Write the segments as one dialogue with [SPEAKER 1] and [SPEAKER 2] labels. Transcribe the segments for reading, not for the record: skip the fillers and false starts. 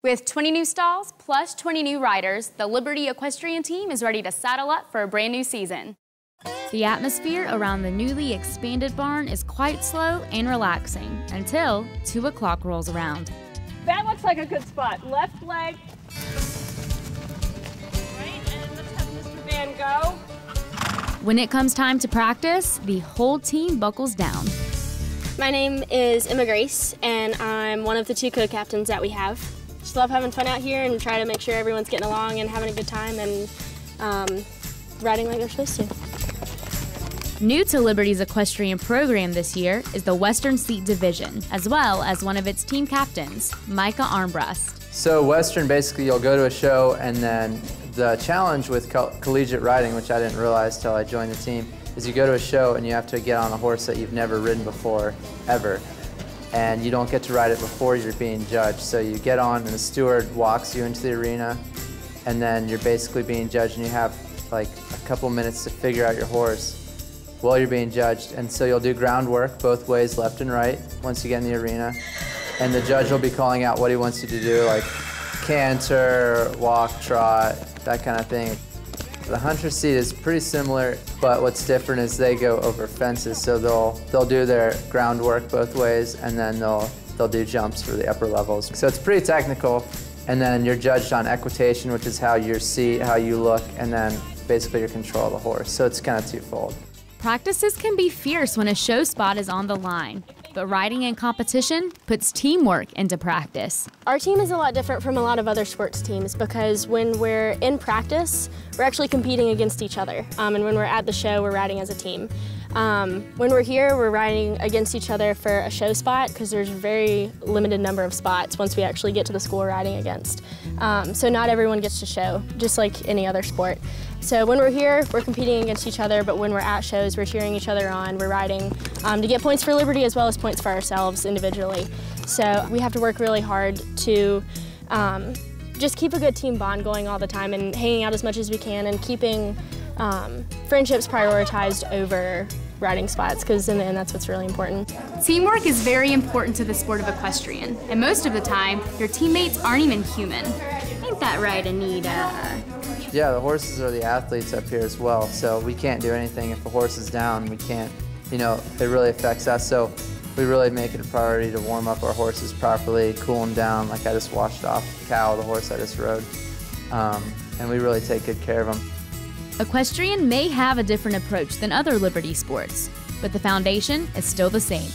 [SPEAKER 1] With 20 new stalls plus 20 new riders, the Liberty Equestrian team is ready to saddle up for a brand new season.
[SPEAKER 2] The atmosphere around the newly expanded barn is quite slow and relaxing until 2 o'clock rolls around.
[SPEAKER 3] That looks like a good spot. Left leg. Right, and let's have Mr. Van go.
[SPEAKER 2] When it comes time to practice, the whole team buckles down.
[SPEAKER 4] My name is Emma Grace, and I'm one of the 2 co-captains that we have. Just love having fun out here and try to make sure everyone's getting along and having a good time and riding like they're supposed to.
[SPEAKER 2] New to Liberty's equestrian program this year is the Western Seat Division, as well as one of its team captains, Micah Armbrust.
[SPEAKER 5] So Western, basically you'll go to a show, and then the challenge with collegiate riding, which I didn't realize till I joined the team, is you go to a show and you have to get on a horse that you've never ridden before, ever. And you don't get to ride it before you're being judged. So you get on and the steward walks you into the arena, and then you're basically being judged, and you have like a couple minutes to figure out your horse while you're being judged. And so you'll do groundwork both ways, left and right, once you get in the arena. And the judge will be calling out what he wants you to do, like canter, walk, trot, that kind of thing. The hunter seat is pretty similar, but what's different is they go over fences. So they'll do their groundwork both ways, and then they'll do jumps for the upper levels. So it's pretty technical, and then you're judged on equitation, which is how your seat, how you look, and then basically your control of the horse. So it's kind of twofold.
[SPEAKER 2] Practices can be fierce when a show spot is on the line, but riding in competition puts teamwork into practice.
[SPEAKER 4] Our team is a lot different from a lot of other sports teams because when we're in practice, we're actually competing against each other. And when we're at the show, we're riding as a team. When we're here, we're riding against each other for a show spot because there's a very limited number of spots once we actually get to the school we're riding against. So not everyone gets to show, just like any other sport. So when we're here, we're competing against each other, but when we're at shows, we're cheering each other on. We're riding to get points for Liberty as well as points for ourselves individually. So we have to work really hard to just keep a good team bond going all the time and hanging out as much as we can and keeping friendships prioritized over riding spots, because in the end that's what's really important.
[SPEAKER 1] Teamwork is very important to the sport of equestrian, and most of the time, your teammates aren't even human. Ain't that right, Anita?
[SPEAKER 5] Yeah, the horses are the athletes up here as well, so we can't do anything if a horse is down. We can't, it really affects us, so we really make it a priority to warm up our horses properly, cool them down. Like I just washed off Cal, the horse I just rode, and we really take good care of them.
[SPEAKER 2] Equestrian may have a different approach than other Liberty sports, but the foundation is still the same.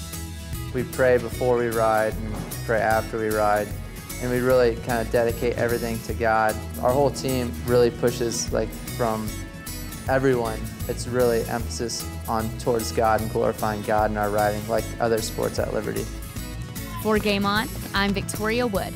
[SPEAKER 5] We pray before we ride and pray after we ride, and we really kind of dedicate everything to God. Our whole team really pushes, like, from everyone. It's really emphasis towards God and glorifying God in our riding, like other sports at Liberty.
[SPEAKER 2] For Game On, I'm Victoria Wood.